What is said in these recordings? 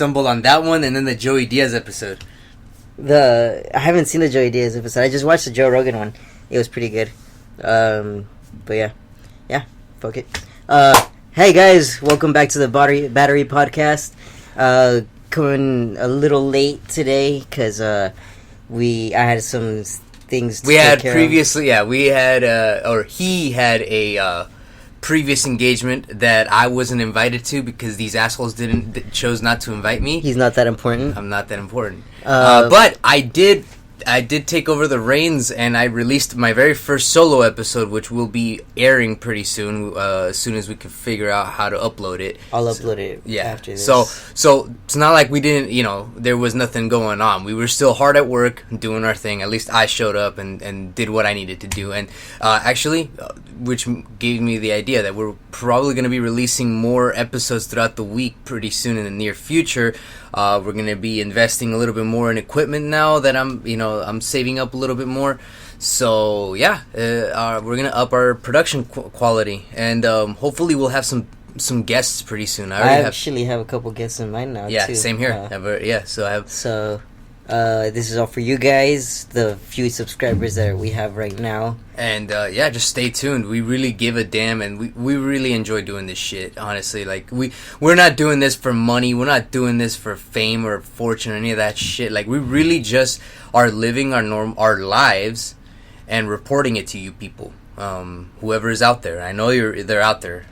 stumbled on that one and then the Joey Diaz episode. I haven't seen the Joey Diaz episode. I just watched the Joe Rogan one. It was pretty good. But yeah, fuck it. Hey guys, welcome back to the Battery Podcast. Coming a little late today because I had some things. We had previously, he had a previous engagement that I wasn't invited to because these assholes chose not to invite me. He's not that important. I'm not that important. But I did take over the reins, and I released my very first solo episode, which will be airing pretty soon, as soon as we can figure out how to upload it. I'll upload it after this. So it's not like we didn't, there was nothing going on. We were still hard at work, doing our thing. At least I showed up and did what I needed to do. And which gave me the idea that we're probably going to be releasing more episodes throughout the week pretty soon in the near future. We're going to be investing a little bit more in equipment now that I'm saving up a little bit more. So we're going to up our production quality, and hopefully we'll have some guests pretty soon. I actually have a couple guests in mind now. Yeah, too. Same here. This is all for you guys, the few subscribers that we have right now. And just stay tuned. We really give a damn, and we really enjoy doing this shit, honestly. Like, we're not doing this for money. We're not doing this for fame or fortune or any of that shit. Like, we really just are living our lives and reporting it to you people. Whoever is out there. I know they're out there.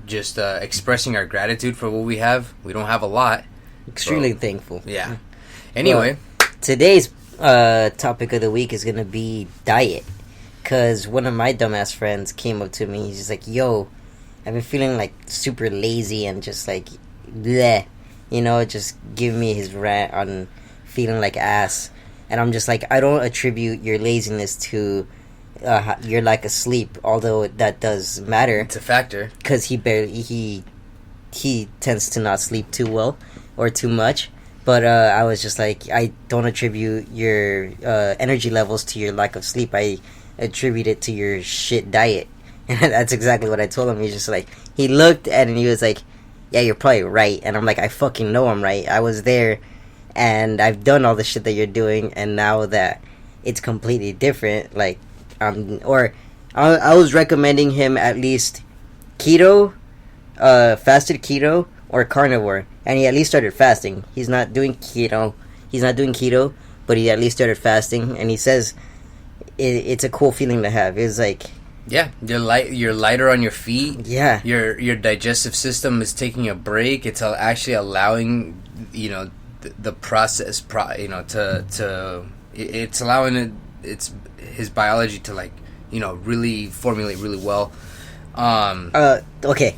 Just expressing our gratitude for what we have. We don't have a lot. Extremely thankful. Yeah. Anyway. Well, today's topic of the week is going to be diet. Because one of my dumbass friends came up to me. He's just like, yo, I've been feeling like super lazy and just like, bleh. Just give me his rant on feeling like ass. And I'm just like, I don't attribute your laziness to your lack of sleep. Although that does matter. It's a factor. Because he tends to not sleep too well. Or too much, but I was just like, I don't attribute your energy levels to your lack of sleep. I attribute it to your shit diet, and that's exactly what I told him. He's just like, he looked at it and he was like, yeah, you're probably right. And I'm like, I fucking know I'm right. I was there, and I've done all the shit that you're doing, and now that it's completely different, like, I was recommending him at least keto, fasted keto, or carnivore, and he at least started fasting. He's not doing keto, but he at least started fasting, and he says it's a cool feeling to have. It's like, yeah, you're lighter on your feet. Yeah, your digestive system is taking a break. It's actually allowing the process it's allowing his biology to really formulate really well. Okay,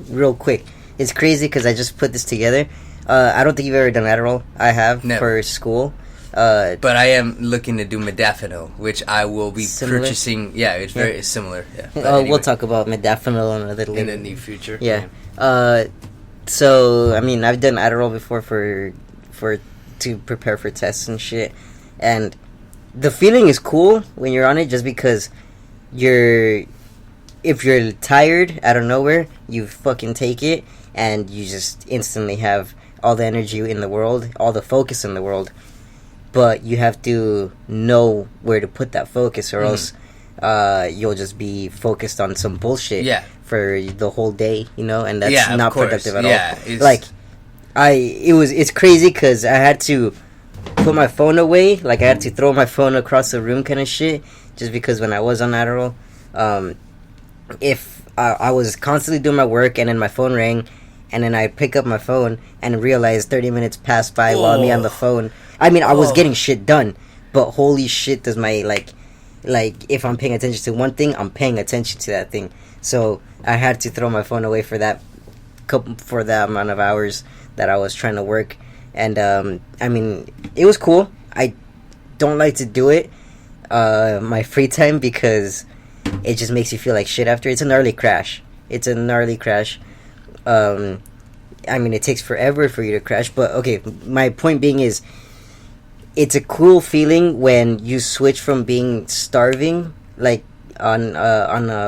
real quick. It's crazy because I just put this together. I don't think you've ever done Adderall. I have. Never. For school. But I am looking to do modafinil, which I will be purchasing. Yeah, it's very similar. Yeah. Anyway. We'll talk about modafinil in the near future. Yeah. So I mean, I've done Adderall before to prepare for tests and shit, and the feeling is cool when you're on it, just because if you're tired out of nowhere, you fucking take it. And you just instantly have all the energy in the world, all the focus in the world. But you have to know where to put that focus, or else you'll just be focused on some bullshit for the whole day, and that's not productive at all. Like, it's crazy because I had to put my phone away. Like, I had to throw my phone across the room kind of shit, just because when I was on Adderall, if I was constantly doing my work and then my phone rang, and then I pick up my phone and realize 30 minutes passed by while me on the phone. I mean, I was getting shit done, but holy shit does my, like, if I'm paying attention to one thing, I'm paying attention to that thing. So I had to throw my phone away for that amount of hours that I was trying to work. And, I mean, it was cool. I don't like to do it my free time because it just makes you feel like shit after. It's a gnarly crash. I mean, it takes forever for you to crash, but okay, my point being is, it's a cool feeling when you switch from being starving, like, on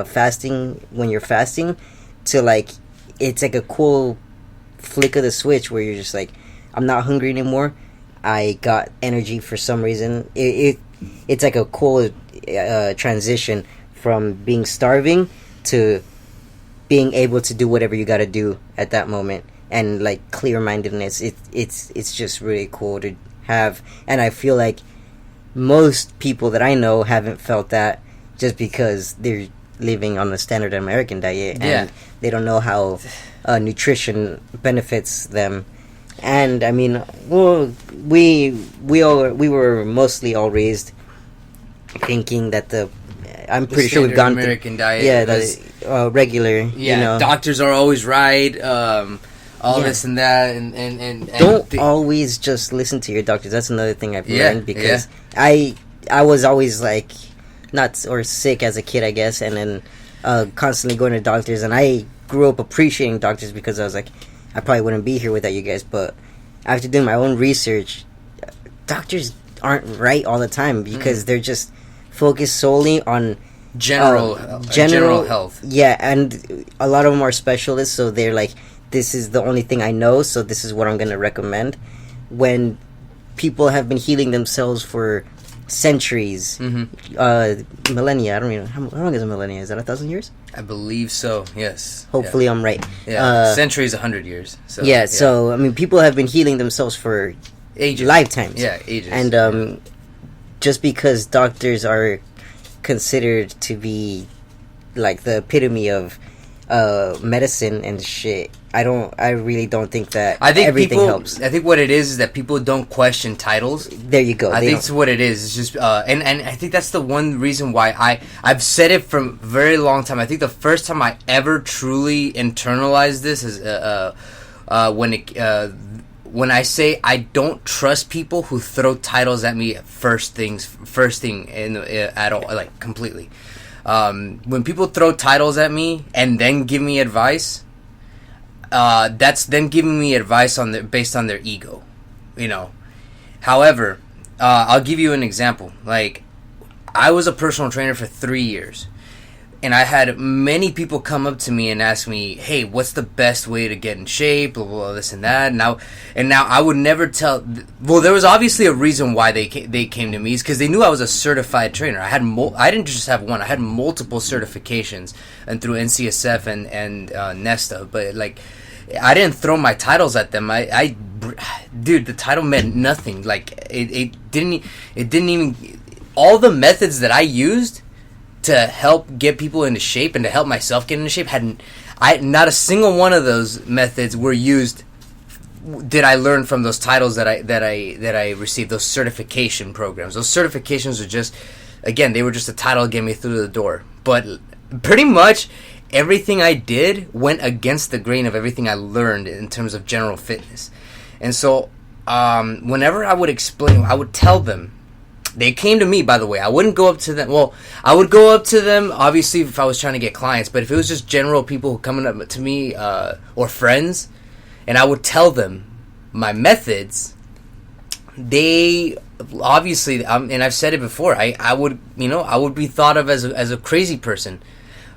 fasting, when you're fasting, to, like, it's like a cool flick of the switch where you're just like, I'm not hungry anymore. I got energy for some reason. It's like a cool transition from being starving to being able to do whatever you got to do at that moment, and like clear mindedness. It's just really cool to have, and I feel like most people that I know haven't felt that just because they're living on a standard American diet and they don't know how nutrition benefits them. And I mean, well, we were mostly all raised thinking that I'm pretty sure we've gone American diet. Yeah, the regular. Yeah, you know, doctors are always right. All this and that, and don't always just listen to your doctors. That's another thing I've learned, because I was always like nuts or sick as a kid, I guess, and then constantly going to doctors, and I grew up appreciating doctors because I was like, I probably wouldn't be here without you guys. But after doing my own research, doctors aren't right all the time because they're just focused solely on general health. Yeah, and a lot of them are specialists, so they're like, this is the only thing I know, so this is what I'm going to recommend. When people have been healing themselves for centuries, millennia. I don't even know how long is a millennia. Is that 1,000 years? I believe so. Yes. Hopefully, I'm right. Yeah, century is 100 years. So, so I mean, people have been healing themselves for ages, lifetimes. Yeah, ages. And just because doctors are considered to be like the epitome of medicine and shit, I really don't think that everything helps. I think what it is that people don't question titles. There you go. I think that's what it is. It's just and I think that's the one reason why I've said it from a very long time. I think the first time I ever truly internalized this is when I say I don't trust people who throw titles at me first thing at all, like completely. When people throw titles at me and then give me advice, that's them giving me advice based on their ego, you know. However, I'll give you an example. Like, I was a personal trainer for 3 years, and I had many people come up to me and ask me, "Hey, what's the best way to get in shape?" Blah blah, blah this and that. Now I would never tell. Well, there was obviously a reason why they came to me, is because they knew I was a certified trainer. I didn't just have one. I had multiple certifications, and through NCSF and Nesta. But like, I didn't throw my titles at them. Dude, the title meant nothing. Like, it didn't even. All the methods that I used to help get people into shape and to help myself get into shape not a single one of those methods were used. Did I learn from those titles that I received, those certification programs? Those certifications are just, again, they were just a title to get me through the door. But pretty much everything I did went against the grain of everything I learned in terms of general fitness. And so whenever I would explain, I would tell them. They came to me, by the way. I wouldn't go up to them. Well, I would go up to them, obviously, if I was trying to get clients. But if it was just general people coming up to me or friends, and I would tell them my methods, they obviously, and I've said it before, I would be thought of as a crazy person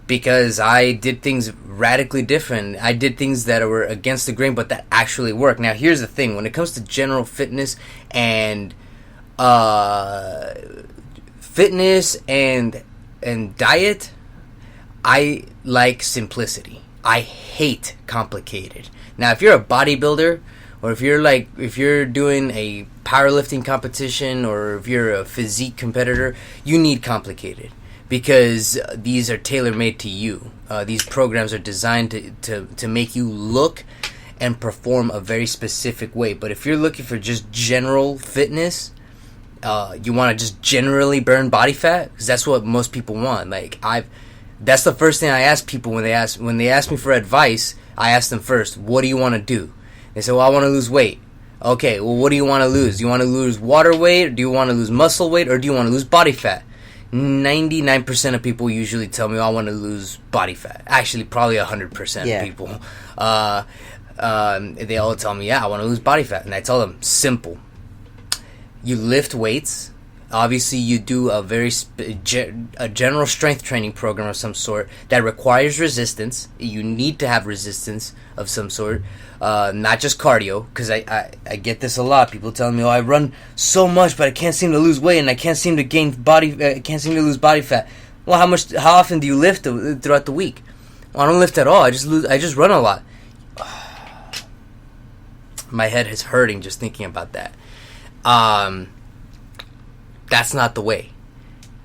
because I did things radically different. I did things that were against the grain, but that actually worked. Now, here's the thing. When it comes to general fitness and diet, I like simplicity. I hate complicated. Now, if you're a bodybuilder, or if you're doing a powerlifting competition, or if you're a physique competitor, you need complicated, because these are tailor-made to you. These programs are designed to make you look and perform a very specific way. But if you're looking for just general fitness, you want to just generally burn body fat, because that's what most people want. Like, that's the first thing I ask people when they ask me for advice. I ask them first, what do you want to do? They say, well, I want to lose weight. Okay, well, what do you want to lose? Do you want to lose water weight, or do you want to lose muscle weight, or do you want to lose body fat? 99% of people usually tell me, I want to lose body fat. Actually, probably 100% of people. They all tell me, I want to lose body fat. And I tell them, simple. You lift weights, obviously you do a a general strength training program of some sort that requires resistance. You need to have resistance of some sort, not just cardio. Because I get this a lot. People telling me, "Oh, I run so much, but I can't seem to lose weight, and I can't seem to can't seem to lose body fat." Well, how often do you lift throughout the week? Well, I don't lift at all. I just run a lot. My head is hurting just thinking about that. That's not the way.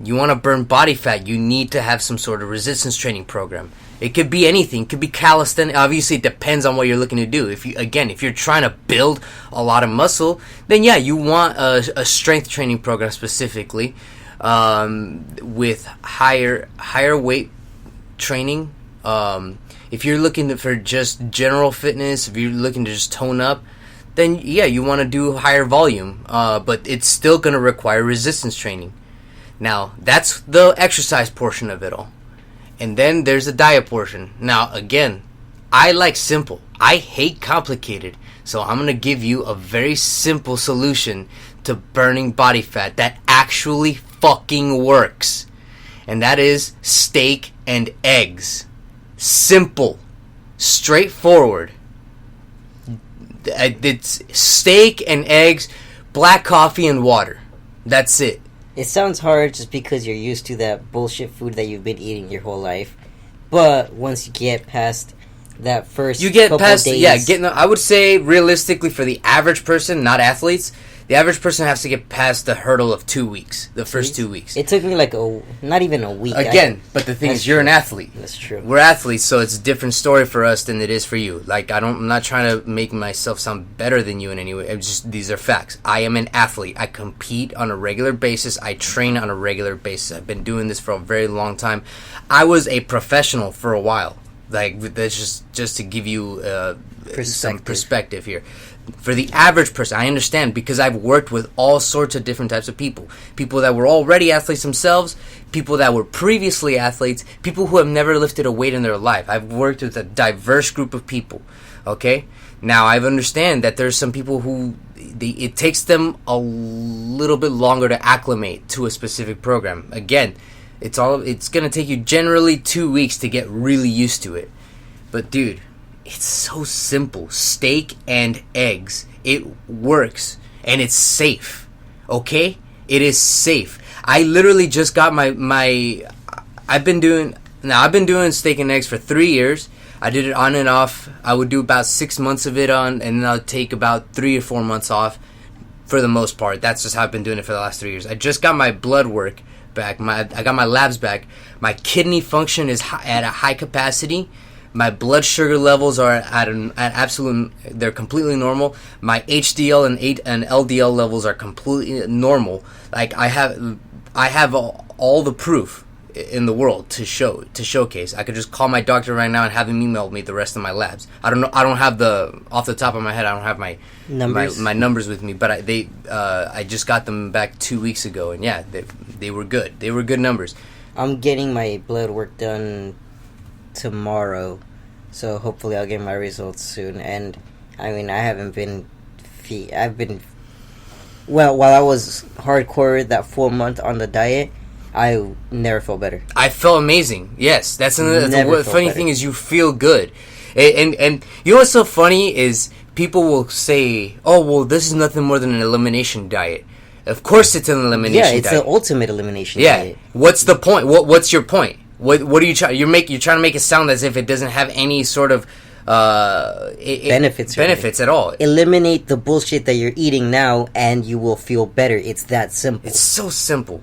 You want to burn body fat, you need to have some sort of resistance training program. It could be anything. It could be calisthenics. Obviously, it depends on what you're looking to do. If you're trying to build a lot of muscle, then yeah, you want a strength training program specifically, with higher weight training. If you're looking for just general fitness, if you're looking to just tone up, then yeah, you want to do higher volume, but it's still going to require resistance training. Now, that's the exercise portion of it all. And then there's the diet portion. Now, again, I like simple. I hate complicated. So I'm going to give you a very simple solution to burning body fat that actually fucking works. And that is steak and eggs. Simple. Straightforward. It's steak and eggs, black coffee and water. That's it. It sounds hard just because you're used to that bullshit food that you've been eating your whole life. But once you get past that first couple days... I would say realistically for the average person, not athletes, the average person has to get past the hurdle of 2 weeks, the first 2 weeks. It took me not even a week. Again, but the thing is, you're an athlete. That's true. We're athletes, so it's a different story for us than it is for you. Like, I'm not trying to make myself sound better than you in any way. These are facts. I am an athlete. I compete on a regular basis. I train on a regular basis. I've been doing this for a very long time. I was a professional for a while. Like, that's just to give you some perspective here. For the average person, I understand, because I've worked with all sorts of different types of people. People that were already athletes themselves, people that were previously athletes, people who have never lifted a weight in their life. I've worked with a diverse group of people, okay? Now, I understand that there's some people who it takes them a little bit longer to acclimate to a specific program. Again, it's going to take you generally 2 weeks to get really used to it. But, dude, it's so simple. Steak and eggs. It works. And it's safe. Okay? It is safe. I literally just got I've been doing steak and eggs for 3 years. I did it on and off. I would do about 6 months of it on, and then I'll take about 3 or 4 months off for the most part. That's just how I've been doing it for the last 3 years. I just got my blood work back. I got my labs back. My kidney function is at a high capacity. My blood sugar levels are they're completely normal. My HDL and LDL levels are completely normal. Like, I have all the proof in the world to showcase. I could just call my doctor right now and have him email me the rest of my labs. I don't know. I don't have off the top of my head. I don't have my numbers, my numbers with me. But I just got them back 2 weeks ago, and yeah, they were good. They were good numbers. I'm getting my blood work done tomorrow, so hopefully I'll get my results soon. And I mean, I haven't been while I was hardcore that 4 month on the diet, I never felt better. I felt amazing. Yes, that's the funny thing is you feel good, and you know what's so funny is people will say, "Oh, well, this is nothing more than an elimination diet." Of course, it's an elimination diet. Yeah, it's the ultimate elimination diet. Yeah. What's the point? What's your point? What are you trying? You're trying to make it sound as if it doesn't have any sort of benefits at all. Eliminate the bullshit that you're eating now, and you will feel better. It's that simple. It's so simple.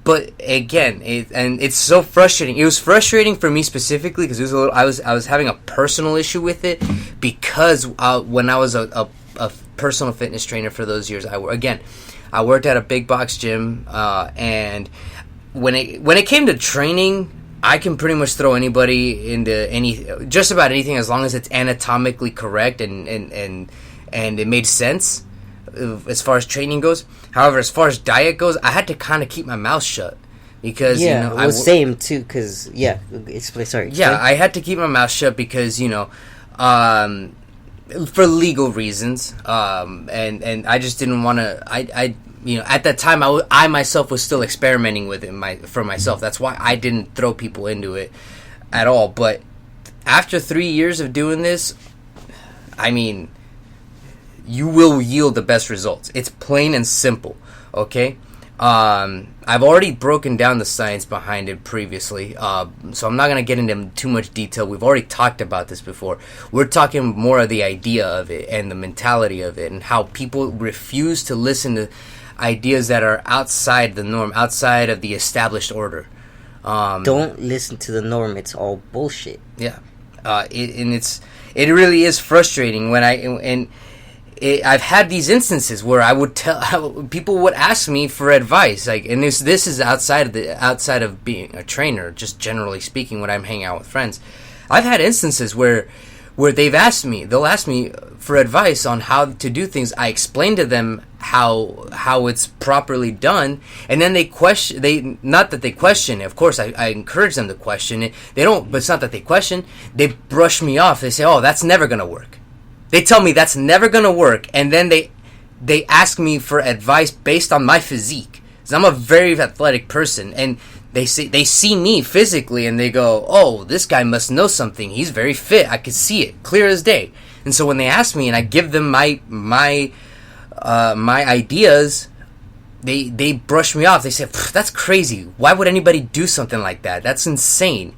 But again, it's so frustrating. It was frustrating for me specifically because I was having a personal issue with it because when I was a personal fitness trainer for those years, I worked at a big box gym, and when it came to training, I can pretty much throw anybody into just about anything as long as it's anatomically correct and it made sense as far as training goes. However, as far as diet goes, I had to kind of keep my mouth shut because same too. Because explain. I had to keep my mouth shut because for legal reasons, and I just didn't want to. at that time I myself was still experimenting with it for myself. That's why I didn't throw people into it at all. But after 3 years of doing this, I mean, you will yield the best results. It's plain and simple, okay? I've already broken down the science behind it previously, so I'm not going to get into too much detail. We've already talked about this before. We're talking more of the idea of it and the mentality of it and how people refuse to listen to ideas that are outside the norm, outside of the established order. Don't listen to the norm. It's all bullshit. Yeah. It really is frustrating when I've had these instances where I would people would ask me for advice, like, and this is outside of being a trainer, just generally speaking, when I'm hanging out with friends. I've had instances where they'll ask me for advice on how to do things. I explain to them how it's properly done, and then not that they question it. Of course, I encourage them to question it. They don't, but it's not that they question. They brush me off. They say, "Oh, that's never gonna work." They tell me that's never going to work, and then they ask me for advice based on my physique. Because I'm a very athletic person, and they see me physically, and they go, "Oh, this guy must know something. He's very fit. I could see it, clear as day." And so when they ask me, and I give them my ideas, they brush me off. They say, "That's crazy. Why would anybody do something like that? That's insane."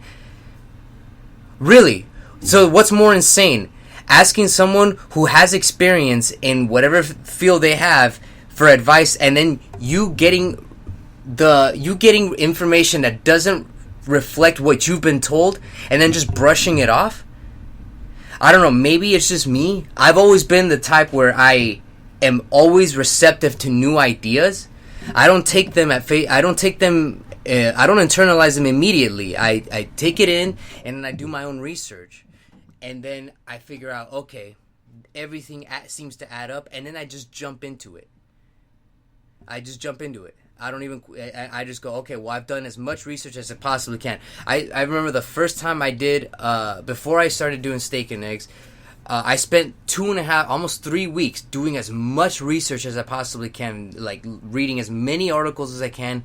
Really? So what's more insane? Asking someone who has experience in whatever field they have for advice, and then you getting information that doesn't reflect what you've been told, and then just brushing it off? I don't know, maybe it's just me. I've always been the type where I am always receptive to new ideas. I don't take them I don't internalize them immediately. I take it in, and then I do my own research. And then I figure out, okay, everything seems to add up, and then I just jump into it. I just go, okay, well, I've done as much research as I possibly can. I remember the first time I did, before I started doing steak and eggs, I spent 2.5, almost 3 weeks doing as much research as I possibly can, like reading as many articles as I can,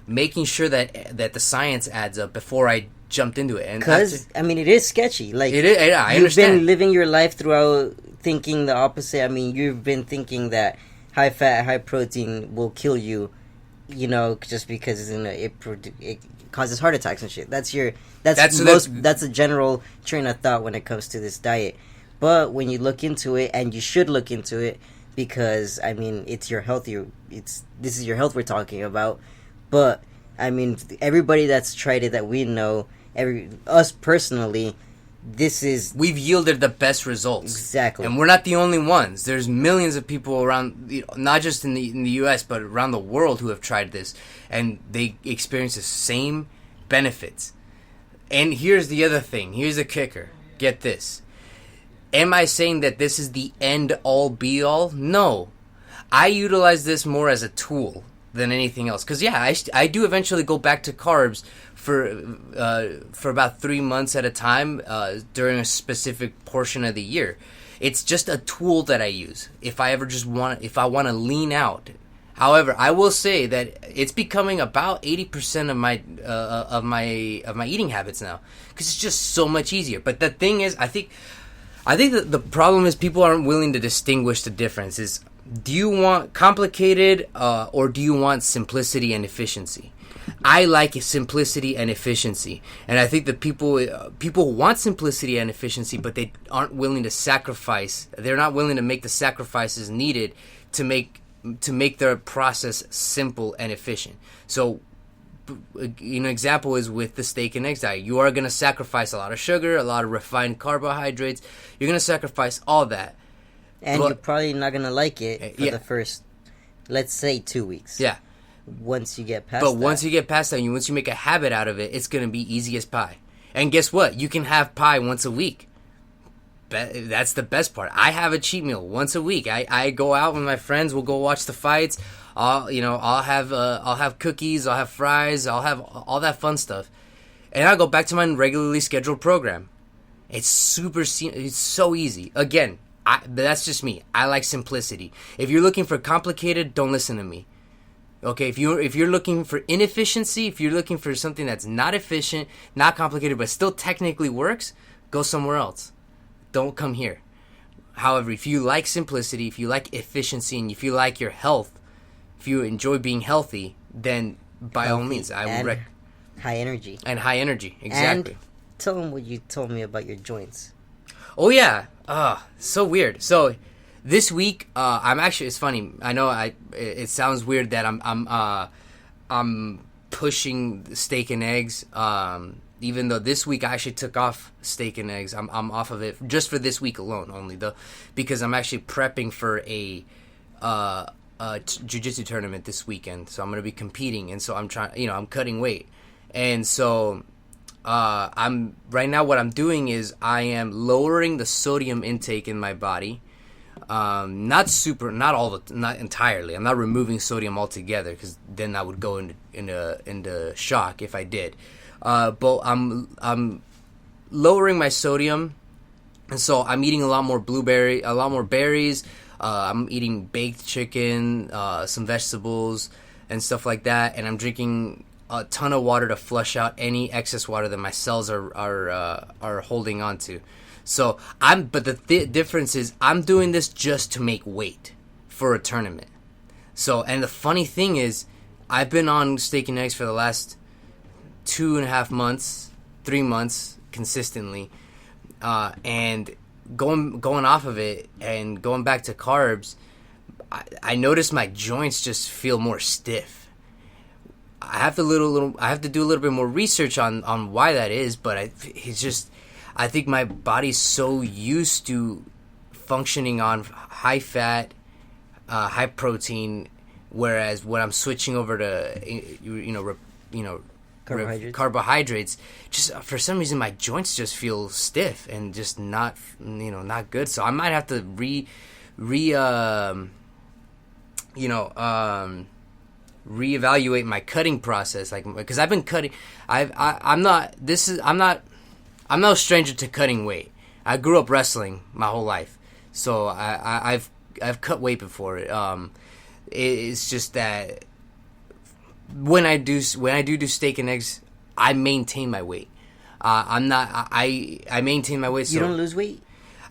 making sure that the science adds up before I jumped into it. Because it is sketchy. Like, it is. Yeah, I understand. You've been living your life throughout thinking the opposite. I mean, you've been thinking that high fat, high protein will kill you. Just because it causes heart attacks and shit. That's a general train of thought when it comes to this diet. But when you look into it, and you should look into it, because it's your health. This is your health we're talking about. But everybody that's tried it that we know. Us personally, we've yielded the best results. Exactly. And we're not the only ones. There's millions of people around, not just in the US, but around the world who have tried this, and they experience the same benefits. And here's the other thing. Here's the kicker. Get this. Am I saying that this is the end all be all? No. I utilize this more as a tool than anything else. Because, yeah, I do eventually go back to carbs for about 3 months at a time during a specific portion of the year. It's just a tool that I use if I want to lean out. However, I will say that it's becoming about 80% of my eating habits now, because it's just so much easier. But the thing is, I think that the problem is people aren't willing to distinguish the differences. Do you want complicated or do you want simplicity and efficiency? I like simplicity and efficiency, and I think that people want simplicity and efficiency, but they aren't willing to sacrifice. They're not willing to make the sacrifices needed to make their process simple and efficient. So, an example is with the steak and eggs diet. You are going to sacrifice a lot of sugar, a lot of refined carbohydrates. You're going to sacrifice all that. And you're probably not going to like it for the first, let's say, 2 weeks. Yeah. Once you get past that. But once you get past that, once you make a habit out of it, it's going to be easy as pie. And guess what? You can have pie once a week. That's the best part. I have a cheat meal once a week. I go out with my friends. We'll go watch the fights. I'll have cookies. I'll have fries. I'll have all that fun stuff. And I'll go back to my regularly scheduled program. It's so easy. Again, That's just me. I like simplicity. If you're looking for complicated, don't listen to me. Okay, if you're looking for inefficiency, if you're looking for something that's not efficient, not complicated, but still technically works, go somewhere else. Don't come here. However, if you like simplicity, if you like efficiency, and if you like your health, if you enjoy being healthy, then by all means, I would recommend. High energy. And high energy, exactly. And tell them what you told me about your joints. Oh yeah, so weird. So this week, I'm actually. It's funny. I know. It sounds weird that I'm pushing steak and eggs. Even though this week I actually took off steak and eggs. I'm off of it just for this week alone, only though, because I'm actually prepping for a jiu-jitsu tournament this weekend. So I'm gonna be competing, and so I'm trying. I'm cutting weight, and so. I'm right now. What I'm doing is I am lowering the sodium intake in my body. Not entirely. I'm not removing sodium altogether because then I would go into shock if I did. But I'm lowering my sodium, and so I'm eating a lot more berries. I'm eating baked chicken, some vegetables, and stuff like that, and I'm drinking a ton of water to flush out any excess water that my cells are holding on to. So but the difference is I'm doing this just to make weight for a tournament. So, and the funny thing is, I've been on steak and eggs for the last 2.5 months, 3 months consistently, and going off of it and going back to carbs, I noticed my joints just feel more stiff. I have to do a little bit more research on why that is, but I think my body's so used to functioning on high fat, high protein, whereas when I'm switching over to carbohydrates, just for some reason my joints just feel stiff and just not good. So I might have to reevaluate my cutting process, because I've been cutting. I'm no stranger to cutting weight. I grew up wrestling my whole life, so I've cut weight before. It's just that when I do steak and eggs, I maintain my weight. I maintain my weight. So you don't lose weight.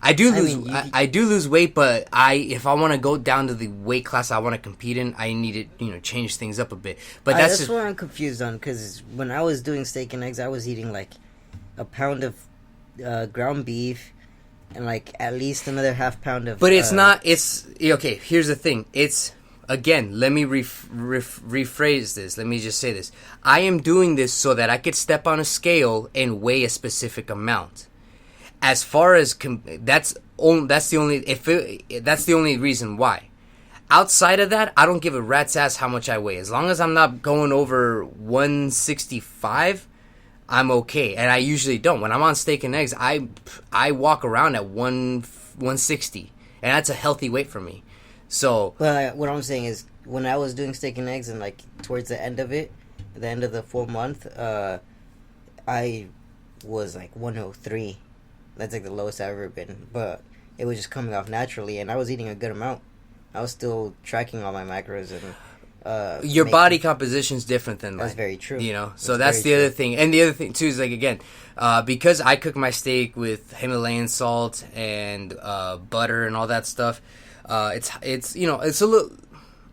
I do lose weight, but if I want to go down to the weight class I want to compete in, I need to change things up a bit. But that's what I'm confused on, because when I was doing steak and eggs, I was eating like a pound of ground beef and like at least another half pound of. But it's not. It's okay. Here's the thing. It's again. Let me rephrase this. Let me just say this. I am doing this so that I could step on a scale and weigh a specific amount. As far as that's the only reason why. Outside of that, I don't give a rat's ass how much I weigh. As long as I'm not going over 165, I'm okay. And I usually don't. When I'm on steak and eggs, I walk around at 160, and that's a healthy weight for me. So, well, what I'm saying is, when I was doing steak and eggs, and like towards the end of it, the end of the 4 month, I was like 103. That's like the lowest I've ever been, but it was just coming off naturally, and I was eating a good amount. I was still tracking all my macros, and your body composition is different than mine. That's very true. So that's the other thing, and the other thing too is because I cook my steak with Himalayan salt and butter and all that stuff. It's a little.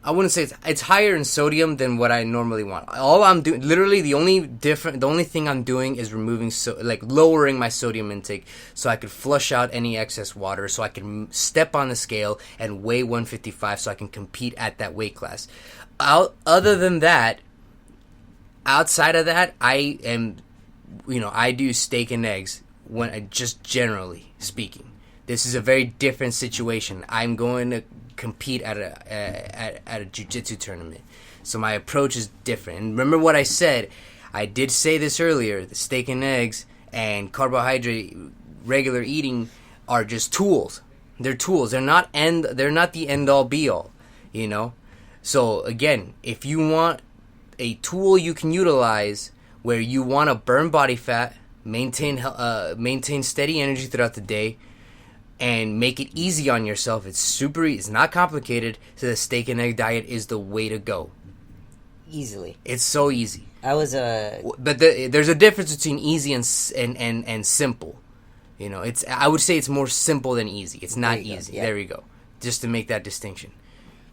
I wouldn't say it's higher in sodium than what I normally want. All I'm doing, literally, the only thing I'm doing is lowering my sodium intake so I could flush out any excess water, so I can step on the scale and weigh 155, so I can compete at that weight class. Other than that, outside of that, I do steak and eggs just generally speaking. This is a very different situation. I'm going to compete at a jiu-jitsu tournament, so my approach is different. And remember what I said. I did say this earlier. The steak and eggs and carbohydrate regular eating are just tools. They're tools. They're not the end all be all. So again, if you want a tool you can utilize where you want to burn body fat, maintain steady energy throughout the day, and make it easy on yourself. It's super easy. It's not complicated. So the steak and egg diet is the way to go. Easily. It's so easy. I was But there's a difference between easy and simple. You know, I would say it's more simple than easy. It's not easy. Yeah. There you go. Just to make that distinction.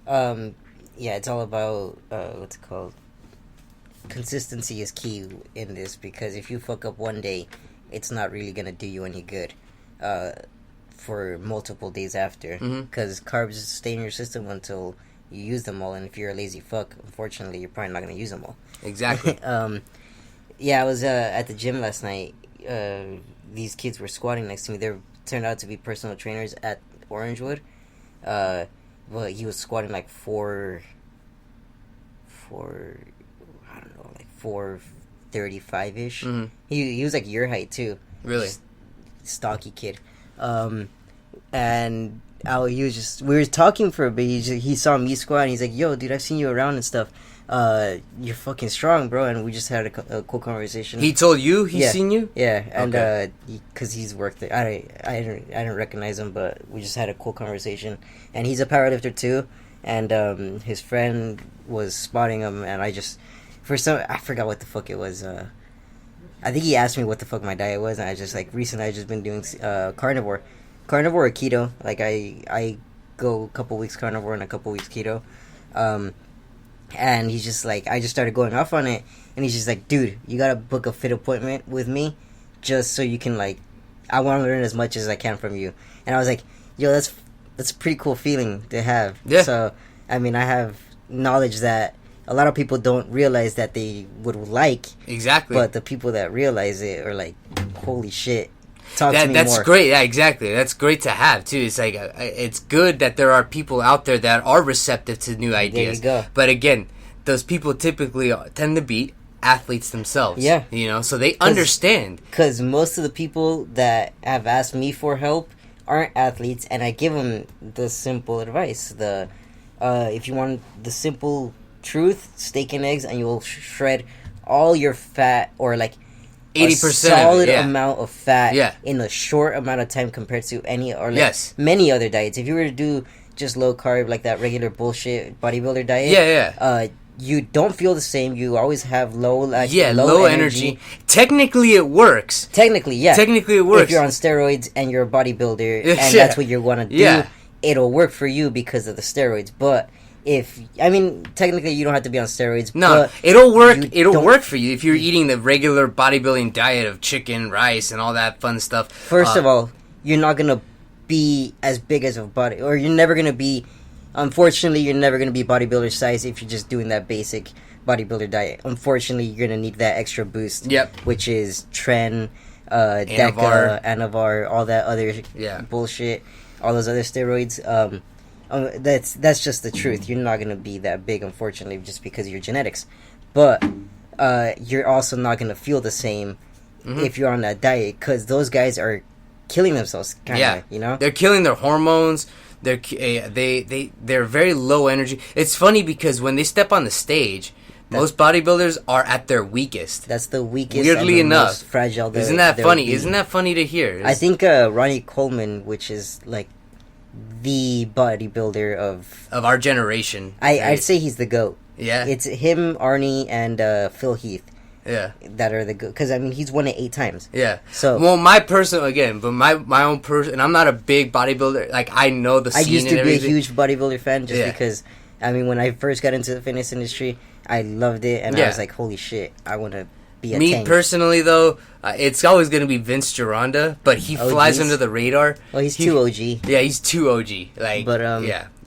Yeah, it's all about what's it called? Consistency is key in this, because if you fuck up one day, it's not really gonna do you any good for multiple days after, because carbs stay in your system until you use them all, and if you're a lazy fuck, unfortunately, you're probably not gonna use them all. Exactly. Yeah, I was at the gym last night. These kids were squatting next to me. They turned out to be personal trainers at Orangewood. But he was squatting like 435-ish. He was like your height too. Really? Just stocky kid. And we were talking for a bit. He saw me squat and he's like, "Yo, dude, I've seen you around and stuff. You're fucking strong, bro." And we just had a cool conversation. He told you he's seen you? Yeah, and because he's worked there. I didn't recognize him, but we just had a cool conversation. And he's a powerlifter too. And his friend was spotting him, and I forgot what the fuck it was. I think he asked me what the fuck my diet was, and I just recently I just been doing carnivore or keto. Like I go a couple weeks carnivore and a couple weeks keto. And he's just like, I just started going off on it, and he's just like, "Dude, you gotta book a fit appointment with me, just so you can I want to learn as much as I can from you." And I was like, "Yo, that's a pretty cool feeling to have." Yeah. So I mean, I have knowledge that a lot of people don't realize that they would like. Exactly. But the people that realize it are like, "Holy shit." Talk to me that's more. Great. Yeah, exactly. That's great to have too. It's like it's good that there are people out there that are receptive to new ideas. There you go. But again, those people typically tend to be athletes themselves. Yeah. You know, so they understand. Because most of the people that have asked me for help aren't athletes, and I give them the simple advice: if you want the simple truth, steak and eggs, and you'll shred all your fat, or 80% solid amount of fat Yeah. in a short amount of time compared to any or Yes. many other diets. If you were to do just low carb, like that regular bullshit bodybuilder diet, you don't feel the same. You always have low energy. Technically, it works. Technically, it works. If you're on steroids and you're a bodybuilder and that's what you want to do, it'll work for you because of the steroids. But technically you don't have to be on steroids. No, but it'll work. It'll work for you if you're eating the regular bodybuilding diet of chicken, rice, and all that fun stuff. First of all, you're not gonna be as big as a body, or you're never gonna be. Unfortunately, you're never gonna be bodybuilder size if you're just doing that basic bodybuilder diet. Unfortunately, you're gonna need that extra boost. Yep. Which is Tren, Deca, Anavar, all that other bullshit, all those other steroids. That's just the truth. You're not gonna be that big, unfortunately, just because of your genetics. But you're also not gonna feel the same if you're on that diet, because those guys are killing themselves. You know, they're killing their hormones. They're very low energy. It's funny because when they step on the stage, most bodybuilders are at their weakest. That's the weakest. Weirdly and the enough, most fragile. Isn't that funny? Isn't that funny to hear? I think Ronnie Coleman, which is the bodybuilder of our generation, I'd say he's the GOAT. Yeah, it's him, Arnie, and Phil Heath. Yeah, that are the GOAT, because he's won it 8 times. Yeah. So my own person, and I'm not a big bodybuilder. I know the scene. I used to be a huge bodybuilder fan because when I first got into the fitness industry, I loved it, and I was like, holy shit, I want to be a tank. Personally, though, it's always going to be Vince Gironda, but he flies under the radar. Well, he's too OG. Yeah, he's too OG.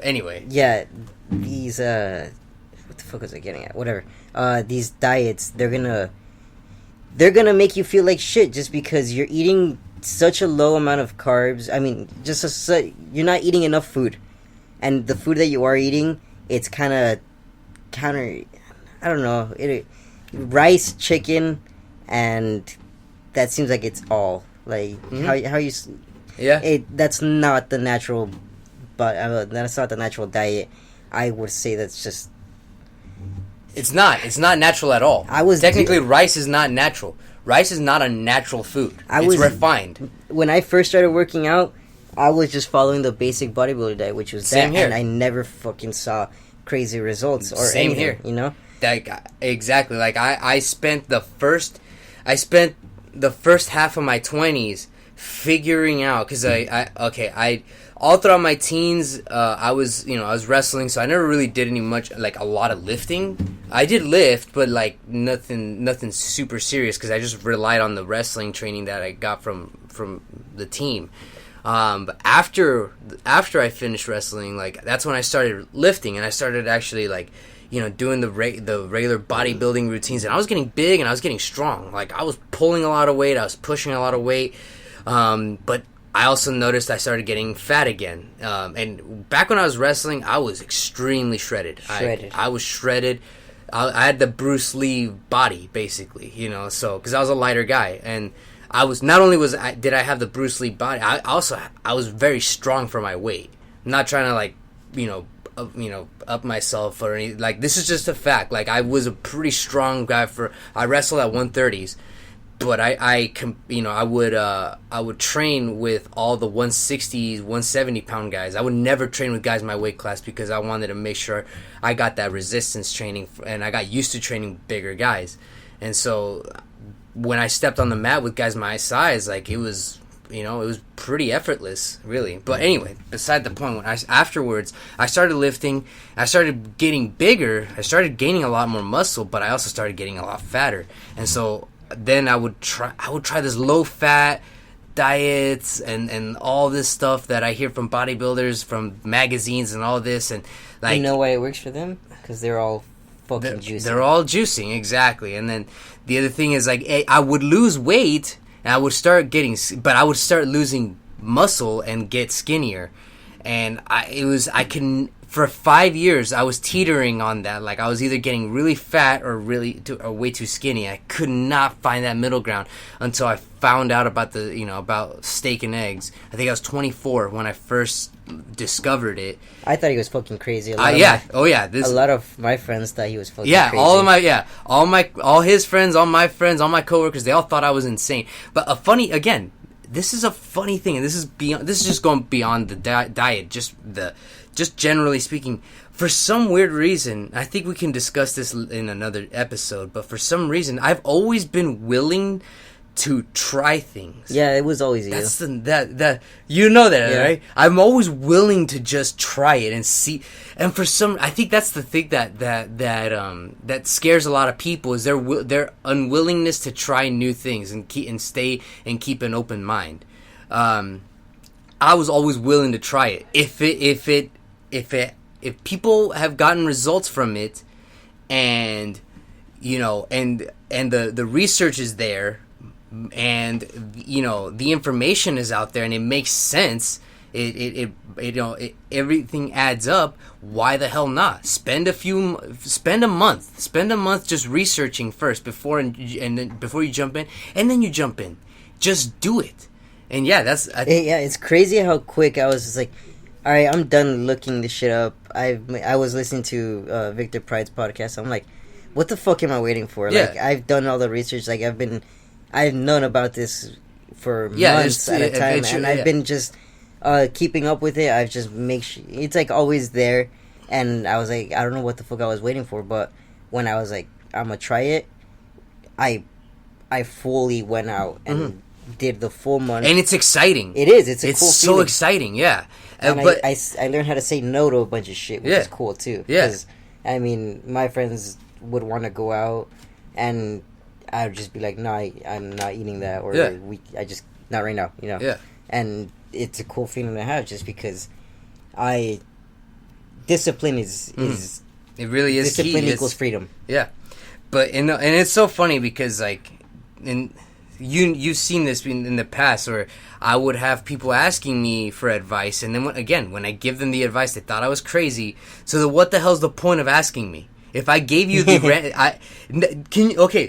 Anyway. Yeah, these what the fuck was I getting at? Whatever. These diets, they're gonna make you feel like shit just because you're eating such a low amount of carbs. I mean, you're not eating enough food, and the food that you are eating, it's kind of counter. I don't know. Rice, chicken, and that seems like it's all how you. Yeah. That's not the natural, but that's not the natural diet. I would say that's just. It's not. It's not natural at all. Rice is not natural. Rice is not a natural food. It's refined. When I first started working out, I was just following the basic bodybuilder diet, which was Same that, here. and I never fucking saw crazy results or Same anything, here. you know? Like exactly. Like I spent the first half of my 20s figuring out, because I all throughout my teens, I was wrestling, so I never really did a lot of lifting. I did lift, but like nothing super serious, because I just relied on the wrestling training that I got from the team. But after I finished wrestling, like that's when I started lifting, and I started actually like doing the regular bodybuilding routines, and I was getting big and I was getting strong. Like I was pulling a lot of weight, I was pushing a lot of weight, but I also noticed I started getting fat again. And back when I was wrestling, I was extremely shredded. I was shredded. I had the Bruce Lee body, basically, so because I was a lighter guy, and I was not only did I have the Bruce Lee body, I was very strong for my weight. I'm not trying to like up myself or anything. Like this is just a fact. Like I was a pretty strong guy I wrestled at 130s. But I would train with all the 160s, 170 pound guys. I would never train with guys my weight class, because I wanted to make sure I got that resistance training, and I got used to training bigger guys. And so when I stepped on the mat with guys my size, like it was pretty effortless, really. But anyway, beside the point, afterwards I started lifting, I started getting bigger, I started gaining a lot more muscle, but I also started getting a lot fatter. And so then I would try this low fat diets and all this stuff that I hear from bodybuilders, from magazines and all this, and like, you know why it works for them? Because they're all fucking juicing. They're all juicing, exactly. And then the other thing is like, I would lose weight and I would start losing muscle and get skinnier, and for 5 years, I was teetering on that. Like I was either getting really fat or way too skinny. I could not find that middle ground until I found out about about steak and eggs. I think I was 24 when I first discovered it. I thought he was fucking crazy. A lot of my friends thought he was fucking crazy. All his friends, all my friends, all my coworkers, they all thought I was insane. But this is a funny thing, and this is just going beyond the diet, just generally speaking. For some weird reason, I think we can discuss this in another episode, but for some reason, I've always been willing to try things. Yeah, it was always you. That's that right? I'm always willing to just try it and see. And I think that's the thing that scares a lot of people, is their unwillingness to try new things and keep an open mind. I was always willing to try it. If people have gotten results from it, and the research is there, and the information is out there, and it makes sense, everything adds up, why the hell not spend a month just researching first before you jump in, and then you jump in. Just do it. And it's crazy how quick I was just like, all right, I'm done looking this shit up. I was listening to Victor Pride's podcast. I'm like, what the fuck am I waiting for? Yeah. Like, I've done all the research. Like, I've known about this for months at a time, and I've been just keeping up with it. I've just make sure it's like always there. And I was like, I don't know what the fuck I was waiting for, but when I was like, I'm gonna try it, I fully went out and did the full month. And it's exciting. It is. It's cool so feeling. Exciting, yeah. And but I learned how to say no to a bunch of shit, which is cool too. Yeah. Because, I mean, my friends would want to go out, and I would just be like, no, I'm not eating that, or I just, not right now, Yeah. And it's a cool feeling to have, just because discipline is it really is discipline key. equals freedom. Yeah. But and it's so funny because like you've seen this in the past, where I would have people asking me for advice, and then when I give them the advice, they thought I was crazy. So what the hell's the point of asking me? If I gave you the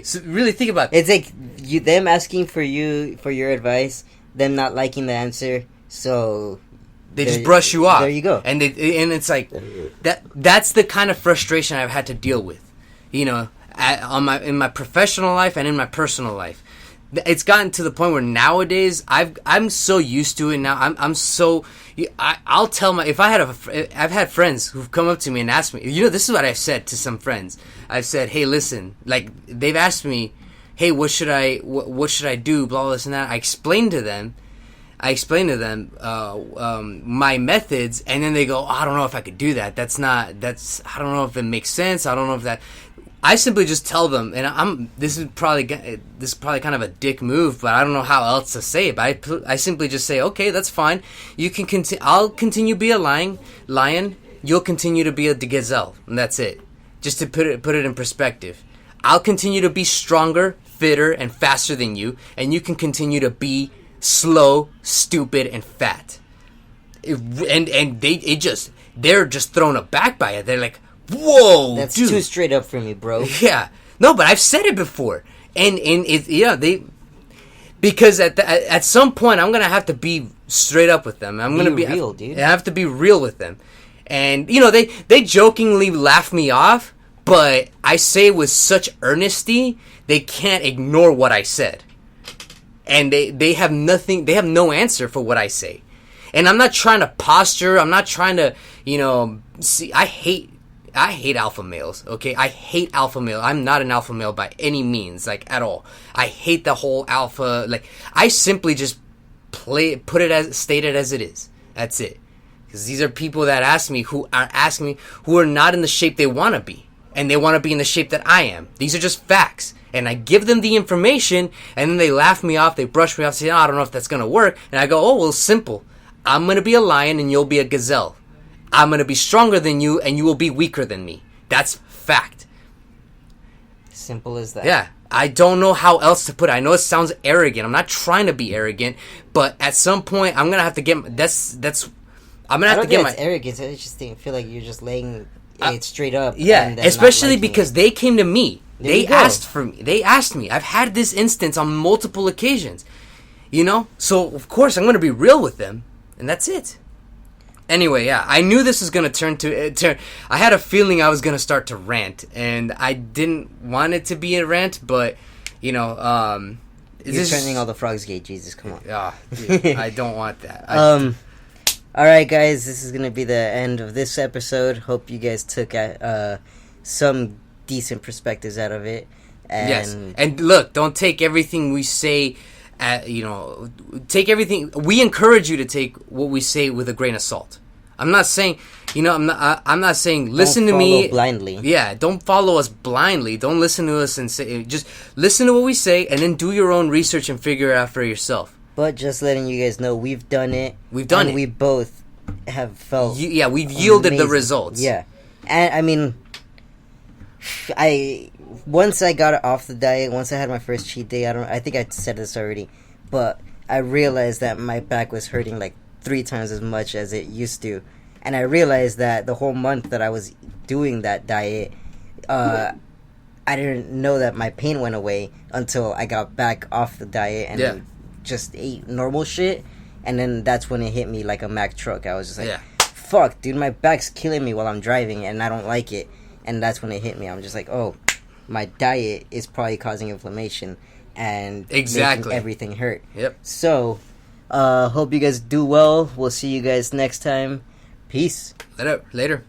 so really think about it. It's like them asking for your advice, them not liking the answer, so they just brush you off. There you go. And it's like that's the kind of frustration I've had to deal with, in my professional life and in my personal life. it's gotten to the point where nowadays I'm so used to it now. I'm so I'll tell my if I had I've had friends who've come up to me and asked me. This is what I've said to some friends. I've said, hey, listen, like they've asked me, hey, what should I do? Blah, blah, this and that. I explained to them my methods, and then they go, I don't know if I could do that. I don't know if it makes sense. I don't know if that. I simply just tell them, and this is probably kind of a dick move, but I don't know how else to say it. But I simply just say, okay, that's fine. You can I'll continue to be a lion. You'll continue to be a gazelle, and that's it. Just to put it in perspective, I'll continue to be stronger, fitter, and faster than you, and you can continue to be slow, stupid, and fat. They're just thrown aback by it. They're like, whoa, that's dude. Too straight up for me, bro. Yeah, no, but I've said it before, and because at some point I'm gonna have to be straight up with them. I'm gonna be real, dude. I have to be real with them, and they jokingly laugh me off, but I say it with such earnesty they can't ignore what I said, and they have nothing. They have no answer for what I say, and I'm not trying to posture. I'm not trying to see. I hate alpha males, okay? I hate alpha male. I'm not an alpha male by any means, like, at all. I hate the whole alpha, like, I simply just state it as it is. That's it. Because these are people that who are not in the shape they want to be. And they want to be in the shape that I am. These are just facts. And I give them the information, and then they laugh me off, they brush me off, say, I don't know if that's going to work. And I go, oh, well, simple. I'm going to be a lion, and you'll be a gazelle. I'm going to be stronger than you, and you will be weaker than me. That's fact. Simple as that. Yeah. I don't know how else to put it. I know it sounds arrogant. I'm not trying to be arrogant, but at some point, I'm going to have to get... I'm going to have to get my... arrogance. I just feel like you're just laying it straight up. Yeah, especially because they came to me. They asked for me. They asked me. I've had this instance on multiple occasions. So, of course, I'm going to be real with them, and that's it. Anyway, yeah, I knew this was going to turn. I had a feeling I was going to start to rant, and I didn't want it to be a rant, but, You're turning all the frogs gay, Jesus, come on. Yeah, dude, I don't want that. Alright, guys, this is going to be the end of this episode. Hope you guys took some decent perspectives out of it. Yes, and look, don't take everything we say... take everything. We encourage you to take what we say with a grain of salt. I'm not saying, I'm not saying listen to me blindly. Yeah, don't follow us blindly. Don't listen to us and say. Just listen to what we say, and then do your own research and figure it out for yourself. But just letting you guys know, we've done it. We've done it. We both have felt. We've yielded the results. Yeah, and I mean, once I got off the diet, once I had my first cheat day, I think I said this already, but I realized that my back was hurting like 3 times as much as it used to. And I realized that the whole month that I was doing that diet, I didn't know that my pain went away until I got back off the diet and just ate normal shit. And then that's when it hit me like a Mack truck. I was just like, fuck, dude, my back's killing me while I'm driving and I don't like it. And that's when it hit me. I'm just like, oh, my diet is probably causing inflammation and making everything hurt. Yep. So, hope you guys do well. We'll see you guys next time. Peace. Later.